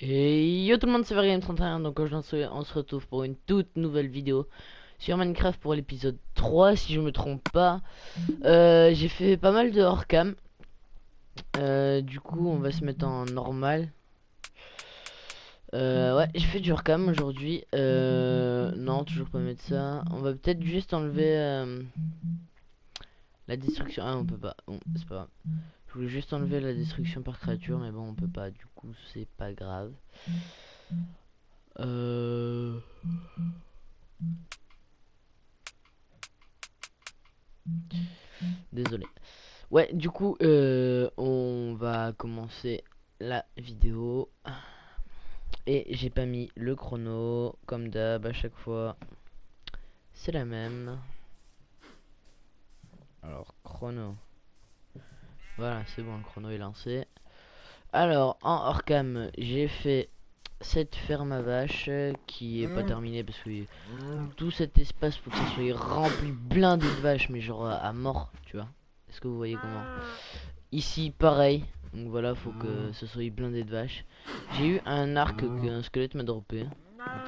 Et yo tout le monde, c'est Varian31, donc aujourd'hui on se retrouve pour une toute nouvelle vidéo sur Minecraft pour l'épisode 3 si je me trompe pas. J'ai fait pas mal de hors-cam, du coup on va se mettre en normal. Ouais, j'ai fait du hors-cam aujourd'hui, non toujours pas mettre ça. On va peut-être juste enlever la destruction, on peut pas, bon c'est pas grave. Je voulais juste enlever la destruction par créature mais bon on peut pas, du coup c'est pas grave. Euh... Désolé. Ouais, du coup, on va commencer la vidéo. Et j'ai pas mis le chrono, comme d'hab, à chaque fois. C'est la même. Alors, chrono. Voilà, c'est bon, le chrono est lancé. Alors, en hors-cam, j'ai fait cette ferme à vache qui est pas terminée parce que tout cet espace, faut que ça soit rempli blindé de vaches, mais genre à mort, tu vois. Est-ce que vous voyez comment? Ici, pareil. Donc voilà, faut que ce soit blindé de vaches. J'ai eu un arc qu'un squelette m'a droppé. Vite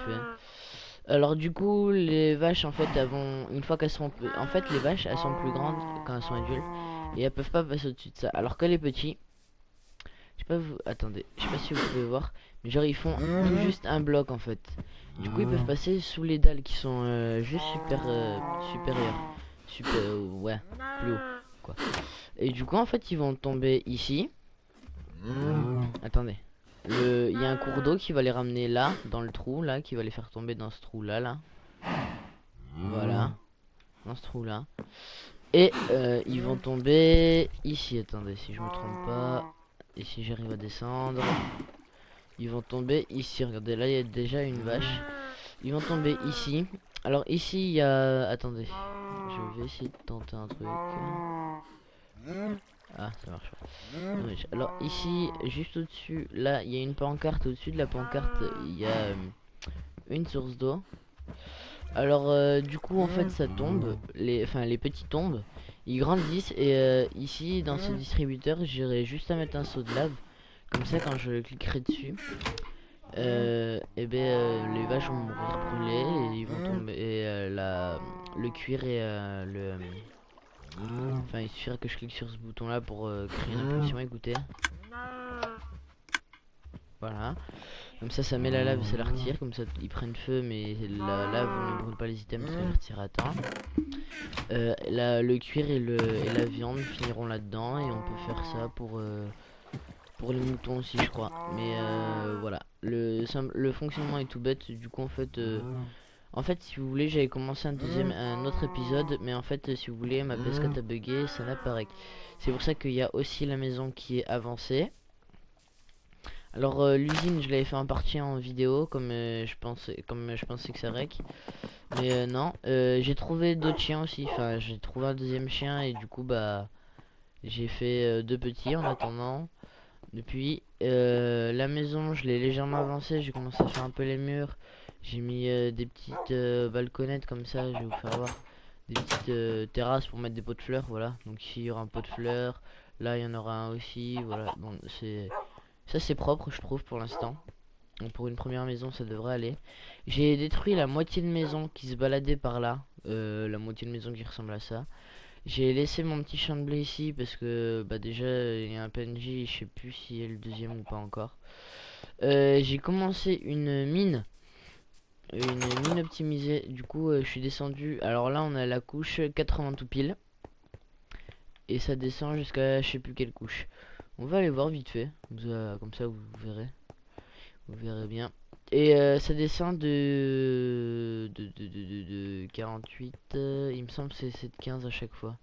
fait. Alors du coup, les vaches en fait, une fois qu'elles sont, en fait, les vaches, elles sont plus grandes quand elles sont adultes et elles peuvent pas passer au-dessus de ça. Alors que les petits, je sais pas vous, attendez, je sais pas si vous pouvez voir, mais genre ils font tout juste un bloc en fait. Du coup, ils peuvent passer sous les dalles qui sont juste supérieures, ouais, plus haut, quoi. Et du coup, en fait, ils vont tomber ici. Attendez. Il y a un cours d'eau qui va les ramener là, dans le trou, là, qui va les faire tomber dans ce trou là, là. Voilà. Dans ce trou là. Et ils vont tomber ici. Attendez, si je me trompe pas. Et si j'arrive à descendre. Ils vont tomber ici. Regardez, là, il y a déjà une vache. Ils vont tomber ici. Alors ici, il y a... Attendez. Je vais essayer de tenter un truc. Ah, ça marche pas. Dommage. Alors ici, juste au-dessus, là, il y a une pancarte. Au-dessus de la pancarte, il y a une source d'eau. Alors du coup, en fait, ça tombe. Les petits tombent. Ils grandissent. Et ici, dans ce distributeur, j'irai juste à mettre un seau de lave. Comme ça, quand je cliquerai dessus, et ben, les vaches vont mourir brûlées. Et ils vont tomber. Et le cuir et enfin, il suffirait que je clique sur ce bouton là pour créer une impulsion. Écoutez. Voilà. Comme ça met la lave et ça la retire. Comme ça, ils prennent feu, mais la lave ne brûle pas les items parce qu'elle retire à temps. Le cuir et la viande finiront là-dedans. Et on peut faire ça pour les moutons aussi, je crois. Mais voilà. Le fonctionnement est tout bête. Du coup, en fait, si vous voulez, j'avais commencé un autre épisode. Mais en fait, si vous voulez, ma PS4 a bugué. Ça n'apparaît. C'est pour ça qu'il y a aussi la maison qui est avancée. Alors l'usine je l'avais fait en partie en vidéo comme je pensais que ça rec. Mais non, j'ai trouvé d'autres chiens aussi, enfin j'ai trouvé un deuxième chien et du coup bah j'ai fait deux petits en attendant. Depuis la maison je l'ai légèrement avancée, j'ai commencé à faire un peu les murs. J'ai mis des petites balconnettes comme ça, je vais vous faire voir. Des petites terrasses pour mettre des pots de fleurs, voilà. Donc ici il y aura un pot de fleurs, là il y en aura un aussi, voilà. Bon c'est propre je trouve pour l'instant. Donc pour une première maison ça devrait aller. J'ai détruit la moitié de maison qui se baladait par là. La moitié de maison qui ressemble à ça. J'ai laissé mon petit champ de blé ici parce que bah déjà il y a un PNJ, je sais plus si est le deuxième ou pas encore. J'ai commencé une mine optimisée. Du coup je suis descendu. Alors là on a la couche 80 tout pile. Et ça descend jusqu'à je sais plus quelle couche. On va aller voir vite fait. Comme ça vous verrez. Vous verrez bien. Et ça descend de 48. Il me semble que c'est de 15 à chaque fois.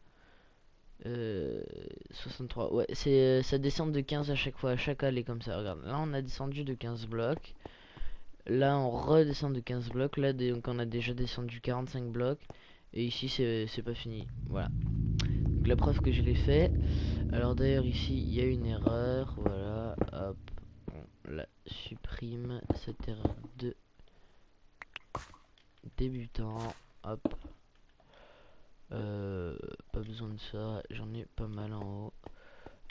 63. Ouais, ça descend de 15 à chaque fois. À chaque allée comme ça. Regarde. Là, on a descendu de 15 blocs. Là, on redescend de 15 blocs. Là, donc, on a déjà descendu 45 blocs. Et ici, c'est pas fini. Voilà. Donc, la preuve que je l'ai fait. Alors, d'ailleurs, ici, il y a une erreur. Voilà. Hop. On la supprime. Cette erreur de débutant, hop, pas besoin de ça, j'en ai pas mal en haut.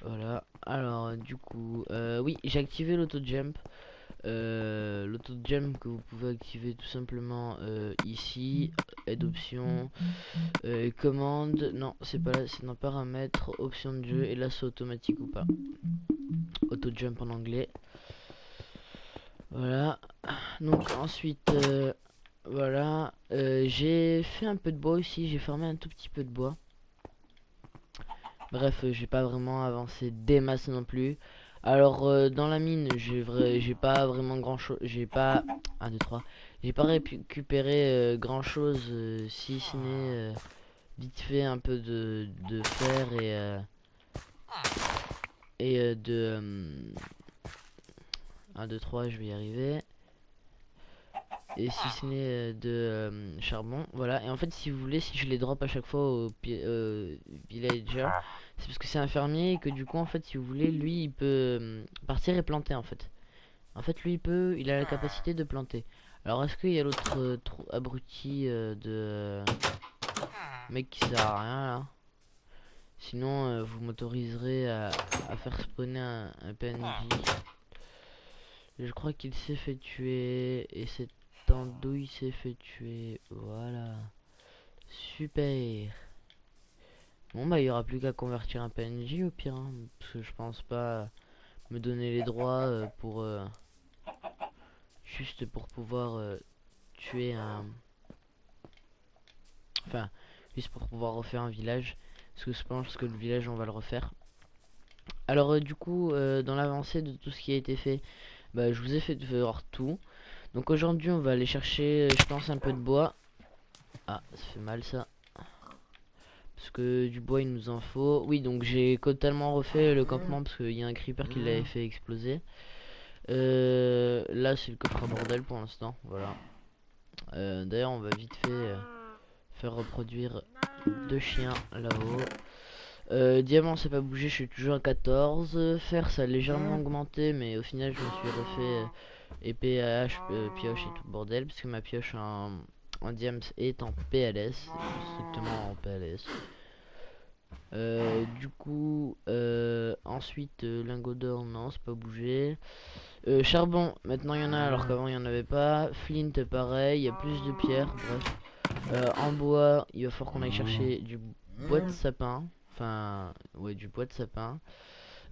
Voilà, alors du coup oui, j'ai activé l'auto jump. l'auto jump que vous pouvez activer tout simplement ici, aide option, commande, non c'est pas là, c'est dans paramètres, option de jeu, et là c'est automatique ou pas, auto jump en anglais. Voilà, donc ensuite voilà, j'ai fait un peu de bois aussi, j'ai formé un tout petit peu de bois. Bref, j'ai pas vraiment avancé des masses non plus. Alors dans la mine, j'ai pas vraiment grand chose, j'ai pas 1 2 3, j'ai pas récupéré grand chose, si ce n'est vite fait un peu de fer et de 1 2 3, je vais y arriver. Et si ce n'est de charbon, voilà. Et en fait, si vous voulez, si je les drop à chaque fois au villager, c'est parce que c'est un fermier et que du coup, en fait, si vous voulez, lui, il peut partir et planter en fait. En fait, lui, il a la capacité de planter. Alors, est-ce qu'il y a l'autre abruti de mec qui sert à rien là? Sinon, vous m'autoriserez à faire spawner un PNJ. Je crois qu'il s'est fait tuer et c'est Andouille s'est fait tuer. Voilà. Super. Bon bah il y aura plus qu'à convertir un PNJ au pire, hein, parce que je pense pas me donner les droits pour juste pour pouvoir tuer un, enfin juste pour pouvoir refaire un village, parce que je pense que le village on va le refaire. Alors du coup dans l'avancée de tout ce qui a été fait, bah je vous ai fait voir tout. Donc aujourd'hui on va aller chercher je pense un peu de bois. Ah ça fait mal ça. Parce que du bois il nous en faut. Oui donc j'ai totalement refait le campement parce qu'il y a un creeper qui l'avait fait exploser. Là c'est le coffre à bordel pour l'instant. Voilà. D'ailleurs on va vite fait faire reproduire 2 chiens là-haut. Diamant ça pas bougé, je suis toujours à 14. Fer ça a légèrement augmenté mais au final je me suis refait épée à hache, pioche et tout le bordel. Parce que ma pioche en diams est en PLS. Strictement en PLS. Du coup, ensuite, lingot d'or, non, c'est pas bougé. Charbon, maintenant il y en a alors qu'avant il y en avait pas. Flint, pareil, il y a plus de pierres, bref. En bois, il va falloir qu'on aille chercher du bois de sapin. Enfin, ouais, du bois de sapin.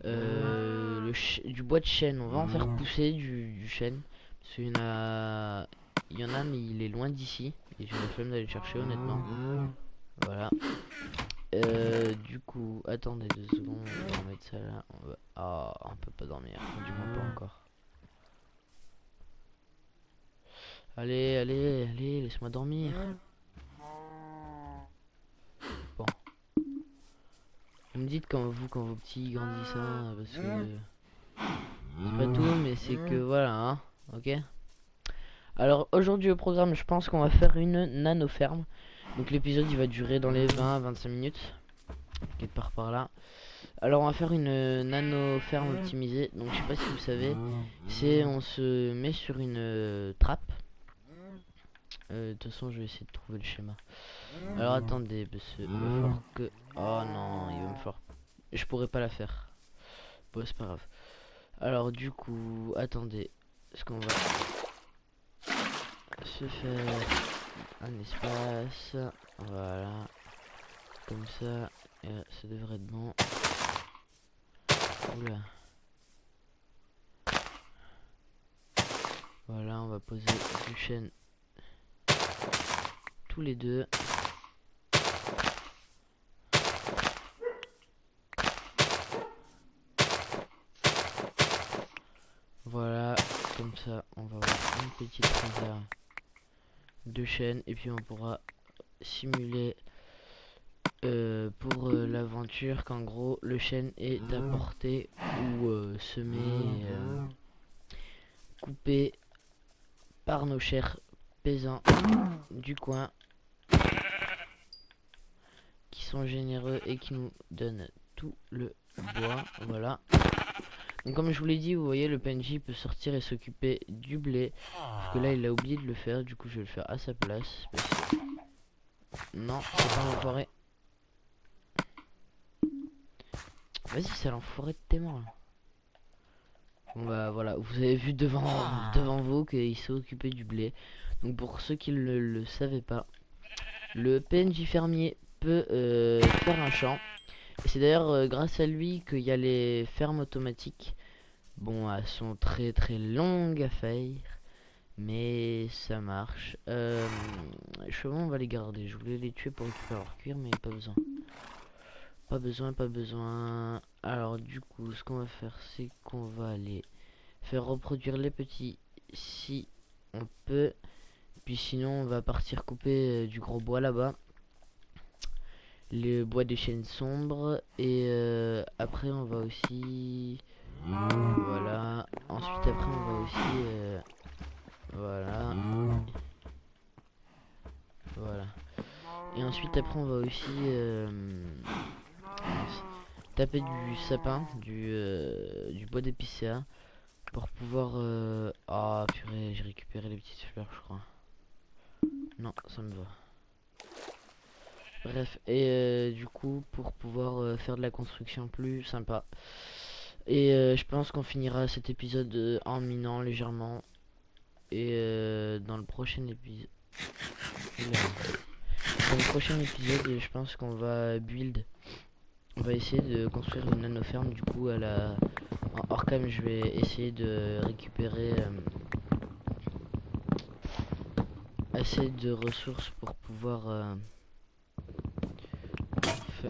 Du bois de chêne, on va en faire pousser du chêne. Parce qu'il y en a, mais il est loin d'ici. Et j'ai la flemme d'aller le chercher, honnêtement. Voilà. Du coup, attendez 2 secondes, on va mettre ça là. Ah, on peut pas dormir, du moins pas encore. Allez, allez, allez, laisse-moi dormir. Bon. Vous me dites quand vos petits grandissent, hein, parce que c'est pas tout, mais c'est que voilà, hein, ok. Alors aujourd'hui au programme, je pense qu'on va faire une nano ferme. Donc l'épisode il va durer dans les 20-25 minutes, quelque part par là. Alors on va faire une nano ferme optimisée. Donc je sais pas si vous savez, c'est on se met sur une trappe. De toute façon je vais essayer de trouver le schéma. Alors attendez, parce que il va falloir que... Oh non, il va me falloir... Je pourrais pas la faire. Bon c'est pas grave. Alors du coup, attendez. Est-ce qu'on va se faire un espace? Voilà. Comme ça. Et là, ça devrait être bon. Oula. Voilà, on va poser du chêne tous les deux. Voilà, comme ça on va avoir une petite réserve de chêne et puis on pourra simuler pour l'aventure qu'en gros le chêne est apporté ou semé et coupé par nos chers paysans du coin qui sont généreux et qui nous donnent tout le bois. Voilà. Donc comme je vous l'ai dit, vous voyez le PNJ peut sortir et s'occuper du blé. Parce que là il a oublié de le faire, du coup je vais le faire à sa place. Non, c'est pas l'enfoiré. Vas-y, c'est l'enfoiré de tes morts là. Bon bah voilà, vous avez vu devant vous qu'il s'est occupé du blé. Donc pour ceux qui ne le savaient pas, le PNJ fermier peut faire un champ. Et c'est d'ailleurs grâce à lui qu'il y a les fermes automatiques. Bon, elles sont très très longues à faire, mais ça marche. Les chevaux, on va les garder. Je voulais les tuer pour récupérer leur cuir, mais pas besoin. Pas besoin, pas besoin. Alors du coup, ce qu'on va faire, c'est qu'on va aller faire reproduire les petits si on peut. Puis sinon, on va partir couper du gros bois là-bas. Le bois des chênes sombres. Et après, on va aussi... Voilà. Ensuite, après, on va aussi... voilà. Voilà. Et ensuite, après, on va aussi... taper du sapin, du bois d'épicéa. Pour pouvoir... Ah, purée, j'ai récupéré les petites fleurs, je crois. Non, ça me va. Bref, et du coup, pour pouvoir faire de la construction plus sympa. Et je pense qu'on finira cet épisode en minant légèrement. Et dans le prochain épisode... Dans le prochain épisode, je pense qu'on va build. On va essayer de construire une nano-ferme. Du coup, en hors cam, je vais essayer de récupérer assez de ressources pour pouvoir...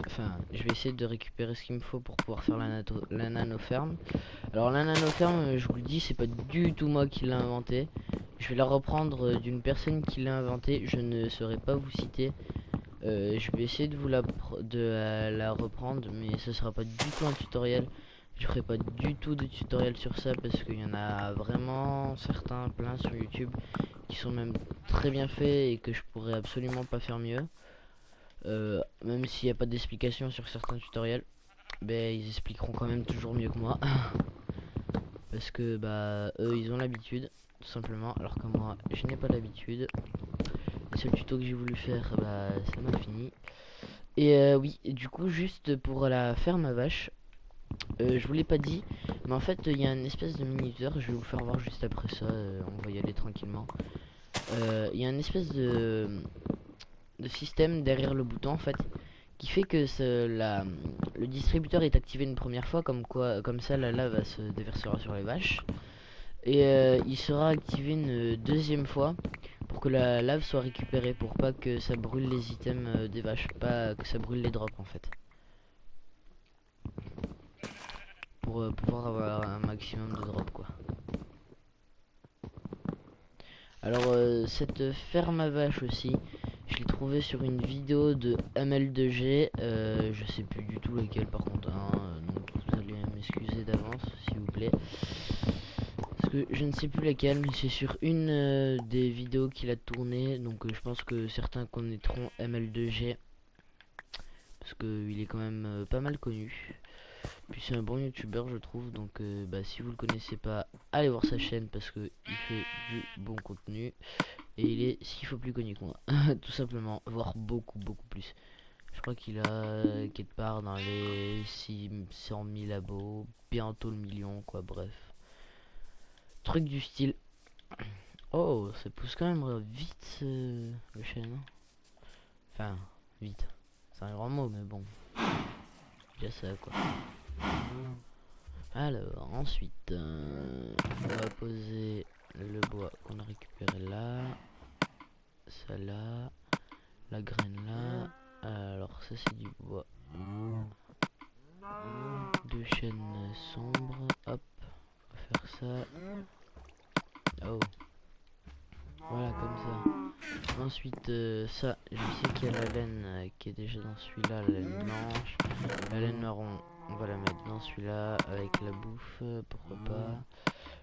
Enfin, je vais essayer de récupérer ce qu'il me faut pour pouvoir faire la nano-ferme. Alors la nano-ferme, je vous le dis, c'est pas du tout moi qui l'ai inventé. Je vais la reprendre d'une personne qui l'a inventé. Je ne saurais pas vous citer. Je vais essayer de la reprendre, mais ce sera pas du tout un tutoriel. Je ferai pas du tout de tutoriel sur ça parce qu'il y en a vraiment certains plein sur YouTube qui sont même très bien faits et que je pourrais absolument pas faire mieux. Même s'il n'y a pas d'explication sur certains tutoriels, ben ils expliqueront quand même toujours mieux que moi. Parce que bah eux ils ont l'habitude tout simplement, alors que moi je n'ai pas l'habitude. Le seul tuto que j'ai voulu faire, bah ça m'a fini. Et oui, et du coup juste pour la ferme à vaches, je vous l'ai pas dit, mais en fait il y a une espèce de minuteur, je vais vous faire voir juste après ça, on va y aller tranquillement. Il y a une espèce de système derrière le bouton en fait, qui fait que le distributeur est activé une première fois, comme ça la lave se déversera sur les vaches. Et il sera activé une deuxième fois pour que la lave soit récupérée, pour pas que ça brûle les items des vaches, pas que ça brûle les drops en fait. Pour pouvoir avoir un maximum de drops quoi. Alors cette ferme à vaches aussi, je l'ai trouvé sur une vidéo de ML2G, je sais plus du tout laquelle par contre, hein, donc vous allez m'excuser d'avance s'il vous plaît. Parce que je ne sais plus laquelle, mais c'est sur une des vidéos qu'il a tourné, donc je pense que certains connaîtront ML2G. Parce qu'il est quand même pas mal connu. Puis c'est un bon youtubeur je trouve, donc bah, si vous le connaissez pas, allez voir sa chaîne parce que il fait du bon contenu. Et il est 6 fois plus connu que moi, tout simplement, voire beaucoup plus. Je crois qu'il a quelque part dans les 600 000 abos, bientôt le million quoi, bref. Truc du style. Oh, ça pousse quand même vite le chêne. Hein. Enfin, vite. C'est un grand mot, mais bon. Déjà ça quoi. Alors, ensuite, on va poser le bois qu'on a récupéré là. Ça là. La graine là. Alors, ça c'est du bois. Deux chênes sombres. Hop, on va faire ça. Oh. Voilà, comme ça. Ensuite, ça, je sais qu'il y a la laine qui est déjà dans celui-là, la laine blanche. La laine marron, on va la mettre dans celui-là avec la bouffe, pourquoi pas.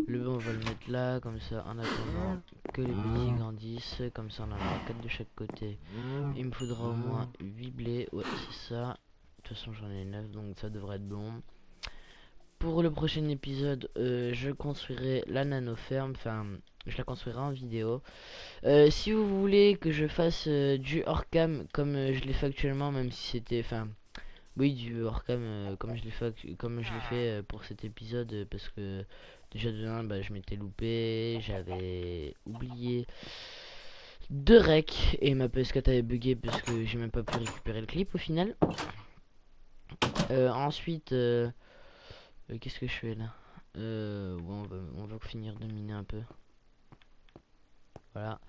Le blanc, on va le mettre là, comme ça, en attendant que les petits grandissent. Comme ça, on en aura 4 de chaque côté. Il me faudra au moins 8 blés, ouais, c'est ça. De toute façon, j'en ai 9, donc ça devrait être bon. Pour le prochain épisode, je construirai la nano-ferme, enfin, je la construirai en vidéo. Si vous voulez que je fasse du hors-cam comme je l'ai fait actuellement, même si c'était, enfin, Oui, du hors-cam, comme je l'ai fait pour cet épisode, parce que déjà de 1, bah, je m'étais loupé, j'avais oublié de rec et ma PS4 avait bugué parce que j'ai même pas pu récupérer le clip au final. Ensuite, qu'est-ce que je fais là? Ouais, on va finir de miner un peu. Voilà.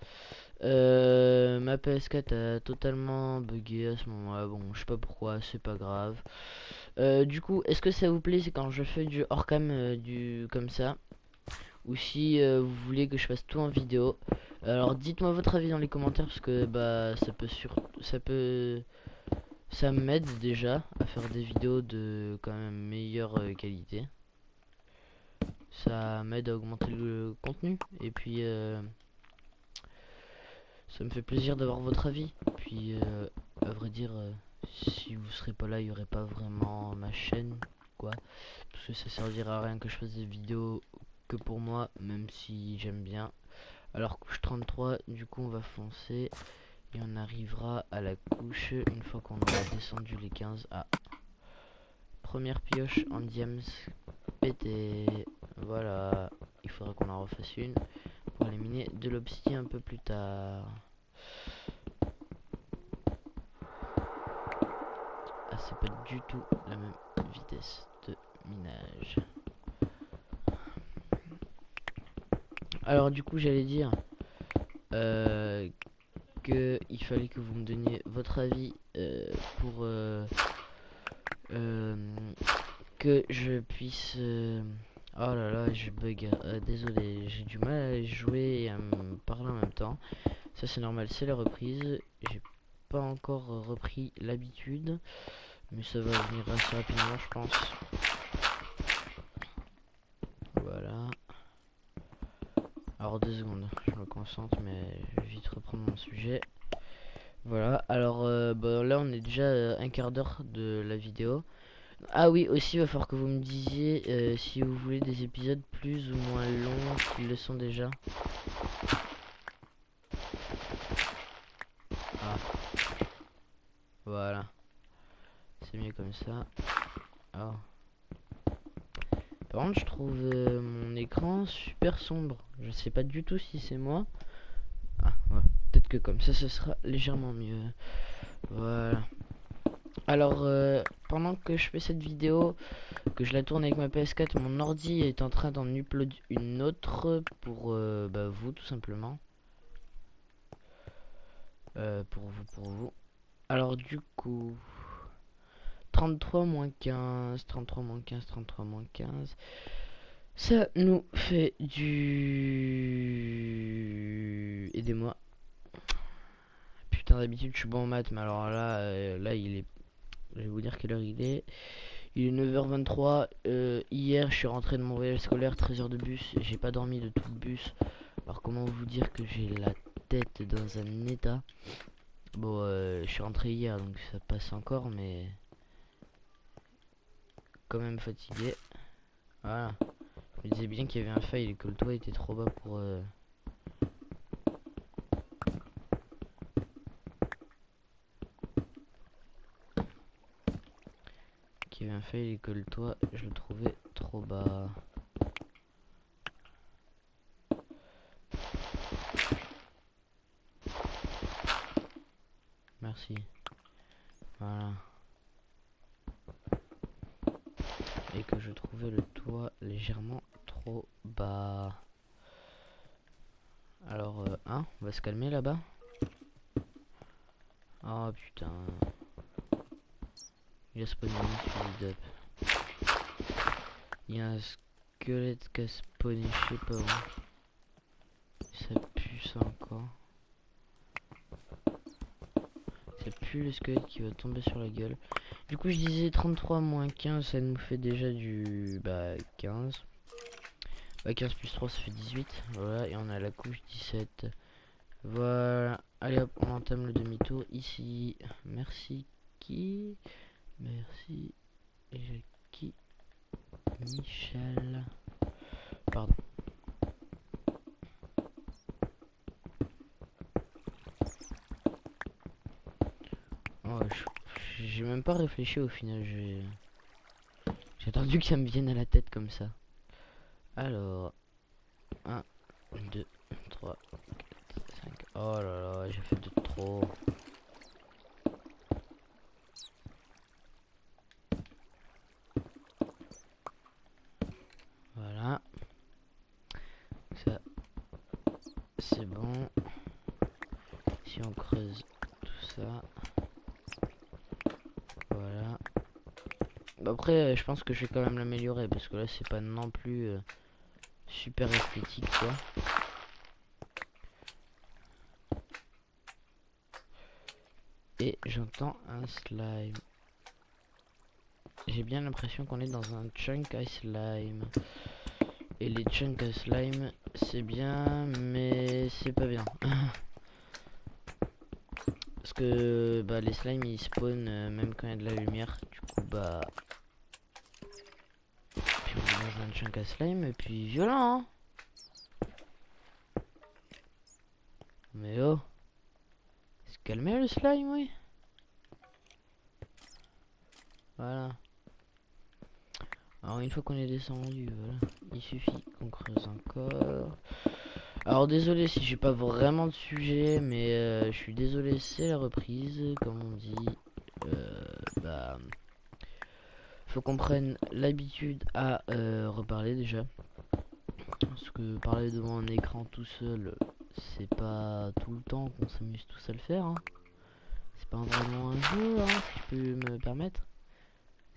Ma PS4 a totalement bugué à ce moment-là. Bon, je sais pas pourquoi, c'est pas grave. Du coup, est-ce que ça vous plaît, c'est quand je fais du hors-cam comme ça, ou si vous voulez que je fasse tout en vidéo? Alors, dites-moi votre avis dans les commentaires parce que bah ça m'aide déjà à faire des vidéos de quand même meilleure qualité. Ça m'aide à augmenter le contenu et puis ça me fait plaisir d'avoir votre avis. Puis à vrai dire, si vous serez pas là, il y aurait pas vraiment ma chaîne, quoi. Parce que ça servira à rien que je fasse des vidéos que pour moi, même si j'aime bien. Alors couche 33, du coup on va foncer et on arrivera à la couche une fois qu'on aura descendu les 15. Ah, première pioche en diams pété. Voilà, il faudra qu'on en refasse une pour éliminer de l'obsidian un peu plus tard. Ah, c'est pas du tout la même vitesse de minage. Alors du coup j'allais dire que il fallait que vous me donniez votre avis pour que je puisse oh là là, je bug. Désolé, j'ai du mal à jouer et à me parler en même temps. Ça c'est normal, c'est la reprise. J'ai pas encore repris l'habitude, mais ça va venir assez rapidement, je pense. Voilà. Alors 2 secondes, je me concentre, mais je vais vite reprendre mon sujet. Voilà, alors bah, là on est déjà un quart d'heure de la vidéo. Ah oui, aussi il va falloir que vous me disiez si vous voulez des épisodes plus ou moins longs qu'ils le sont déjà. Ah, voilà, c'est mieux comme ça. Oh. Par contre je trouve mon écran super sombre. Je sais pas du tout si c'est moi. Ah ouais, peut-être que comme ça ce sera légèrement mieux. Voilà. Alors pendant que je fais cette vidéo, que je la tourne avec ma PS4, mon ordi est en train d'en upload une autre pour bah, vous tout simplement. Pour vous. Alors du coup, 33 moins 15, 33 moins 15, 33 moins 15. Ça nous fait du... Aidez-moi. Putain, d'habitude je suis bon en maths, mais alors là, là il est... Je vais vous dire quelle heure il est. Il est 9h23. Hier, je suis rentré de mon voyage scolaire, 13 heures de bus. J'ai pas dormi de tout le bus. Alors, comment vous dire que j'ai la tête dans un état. Bon, je suis rentré hier, donc ça passe encore, mais quand même fatigué. Voilà. Je me disais bien qu'il y avait un fail et que le toit était trop bas pour... qu'il y avait un fail et que le toit, je le trouvais trop bas. Merci. Voilà. Et que je trouvais le toit légèrement trop bas. Alors, hein, on va se calmer là-bas. Oh putain. Il a spawné une up. Il y a un squelette qui a spawné, je sais pas où. Ça pue ça encore. Ça pue le squelette qui va tomber sur la gueule. Du coup je disais 33 moins 15, ça nous fait déjà du 15. 15 plus 3 ça fait 18. Voilà, et on a la couche 17. Voilà. Allez hop, on entame le demi-tour ici. Merci qui? Merci Jackie Michel. Pardon. Oh, j'ai même pas réfléchi au final. J'ai attendu que ça me vienne à la tête comme ça. Alors, 1, 2, 3, 4, 5. Oh là là, j'ai fait de trop. Voilà. Ça, c'est bon. Si on creuse tout ça. Voilà. Bah après, je pense que je vais quand même l'améliorer parce que là, c'est pas non plus super esthétique quoi. Et j'entends un slime. J'ai bien l'impression qu'on est dans un chunk à slime. Et les chunks à slime, c'est bien, mais c'est pas bien. Parce que bah, les slimes ils spawnent même quand il y a de la lumière. Du coup, bah. Puis on est dans un chunk à slime, et puis violent, hein. Mais oh, se calmer le slime, oui. Voilà. Alors une fois qu'on est descendu, voilà, il suffit qu'on creuse encore. Alors désolé si j'ai pas vraiment de sujet, mais je suis désolé, c'est la reprise, comme on dit. Bah, faut qu'on prenne l'habitude à reparler déjà. Parce que parler devant un écran tout seul, c'est pas tout le temps qu'on s'amuse tous à le faire, hein. C'est pas vraiment un jeu, hein, si je peux me permettre.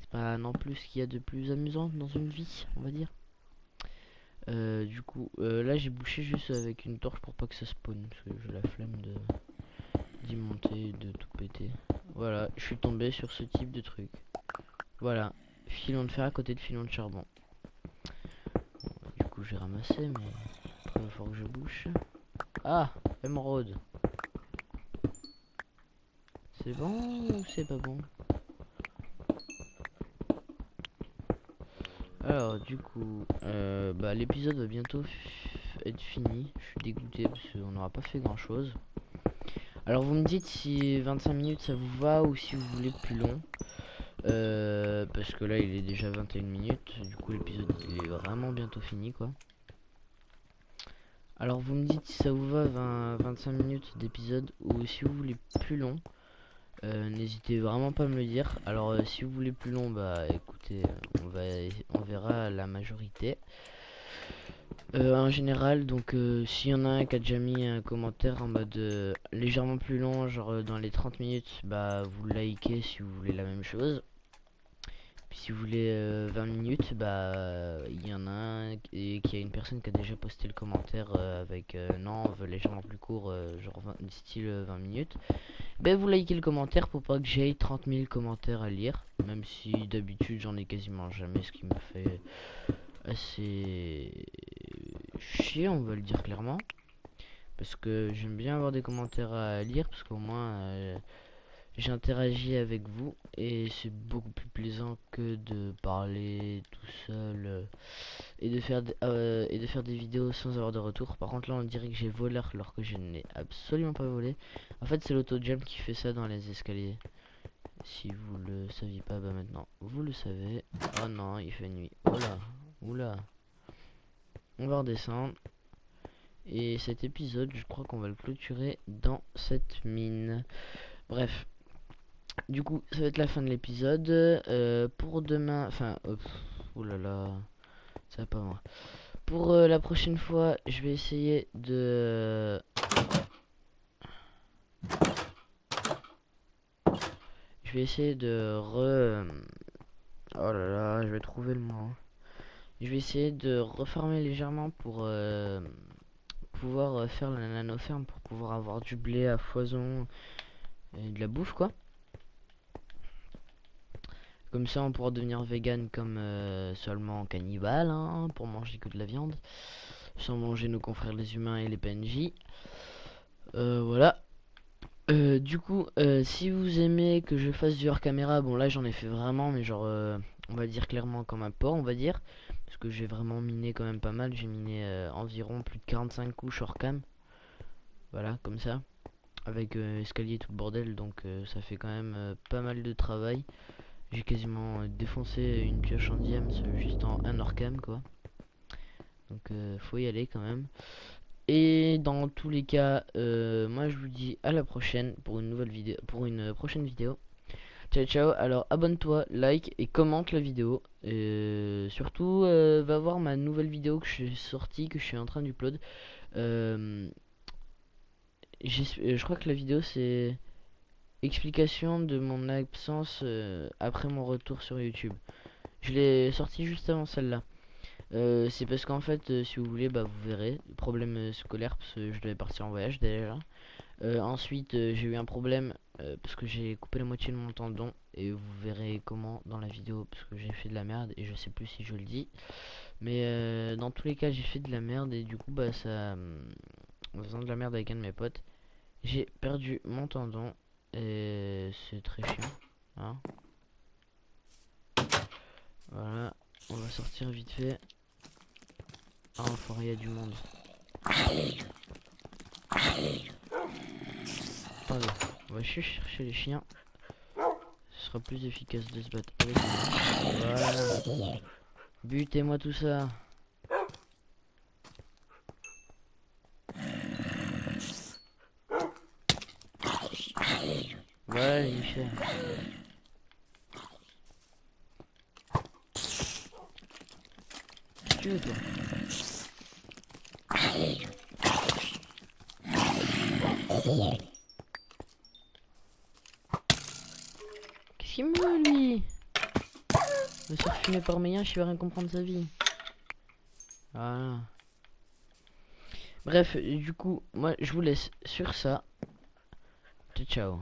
C'est pas non plus ce qu'il y a de plus amusant dans une vie, on va dire. Du coup, là j'ai bouché juste avec une torche pour pas que ça spawn, parce que j'ai la flemme d'y monter, de tout péter. Voilà, je suis tombé sur ce type de truc. Voilà, filon de fer à côté de filon de charbon. Bon, du coup j'ai ramassé, mais après il faut que je bouche. Ah, émeraude. C'est bon ou c'est pas bon? Alors du coup, bah, l'épisode va bientôt être fini. Je suis dégoûté parce qu'on n'aura pas fait grand chose. Alors vous me dites si 25 minutes ça vous va ou si vous voulez plus long. Parce que là il est déjà 21 minutes. Du coup l'épisode il est vraiment bientôt fini quoi. Alors vous me dites si ça vous va 25 minutes d'épisode ou si vous voulez plus long. N'hésitez vraiment pas à me le dire. Alors si vous voulez plus long, bah écoutez, on verra la majorité. En général, donc s'il y en a un qui a déjà mis un commentaire en mode légèrement plus long, genre dans les 30 minutes, bah vous likez si vous voulez la même chose. Puis si vous voulez 20 minutes, bah il y en a un qui a une personne qui a déjà posté le commentaire avec non, on veut légèrement plus court, genre style 20 minutes. Ben vous likez le commentaire pour pas que j'aille 30 000 commentaires à lire. Même si d'habitude j'en ai quasiment jamais, ce qui me fait assez chier, on va le dire clairement. Parce que j'aime bien avoir des commentaires à lire, parce qu'au moins j'interagis avec vous. Et c'est beaucoup plus plaisant que de parler tout seul et de faire des vidéos sans avoir de retour. Par contre là on dirait que j'ai volé alors que je n'ai absolument pas volé. En fait c'est l'auto-jump qui fait ça dans les escaliers. Si vous le saviez pas, bah maintenant vous le savez. Oh non, il fait nuit. Oula, oula. On va redescendre. Et cet épisode, je crois qu'on va le clôturer dans cette mine. Bref. Du coup, ça va être la fin de l'épisode. Pour demain, enfin, oulala, ça va pas moi. Pour la prochaine fois, je vais essayer de... Je vais essayer de oh là là, je vais trouver le mot. Je vais essayer de refarmer légèrement pour pouvoir faire la nano-ferme, pour pouvoir avoir du blé à foison et de la bouffe quoi. Comme ça on pourra devenir vegan comme seulement cannibale, hein, pour manger que de la viande. Sans manger nos confrères les humains et les PNJ. Voilà. Du coup, si vous aimez que je fasse du hors caméra, bon là j'en ai fait vraiment, mais genre on va dire clairement comme un porc, on va dire. Parce que j'ai vraiment miné quand même pas mal, j'ai miné environ plus de 45 couches hors cam. Voilà, comme ça. avec escalier tout le bordel, donc ça fait quand même pas mal de travail. J'ai quasiment défoncé une pioche en diams juste en un orcam quoi. Donc faut y aller quand même. Et dans tous les cas, moi je vous dis à la prochaine pour une nouvelle vidéo, pour une prochaine vidéo. Ciao ciao. Alors abonne-toi, like et commente la vidéo. Surtout va voir ma nouvelle vidéo que je suis sortie, que je suis en train d'upload. Je crois que la vidéo c'est explication de mon absence après mon retour sur YouTube. Je l'ai sorti juste avant celle-là. C'est parce qu'en fait, si vous voulez, bah vous verrez. Problème scolaire parce que je devais partir en voyage déjà. Ensuite, j'ai eu un problème parce que j'ai coupé la moitié de mon tendon et vous verrez comment dans la vidéo parce que j'ai fait de la merde et je sais plus si je le dis. Mais dans tous les cas, j'ai fait de la merde et du coup, bah ça, en faisant de la merde avec un de mes potes, j'ai perdu mon tendon et c'est très chiant. Hein. Voilà, on va sortir vite fait. Ah, il y a du monde. Attendez, on va juste chercher les chiens. Ce sera plus efficace de se battre avec eux. Voilà. Butez-moi tout ça. Voilà, Michel. Qu'est-ce que tu veux, toi? Qu'est-ce qu'il me veut, lui? Il va se faire fumer par mes je vais rien comprendre de sa vie. Voilà. Bref, du coup, moi, je vous laisse sur ça. Ciao, ciao.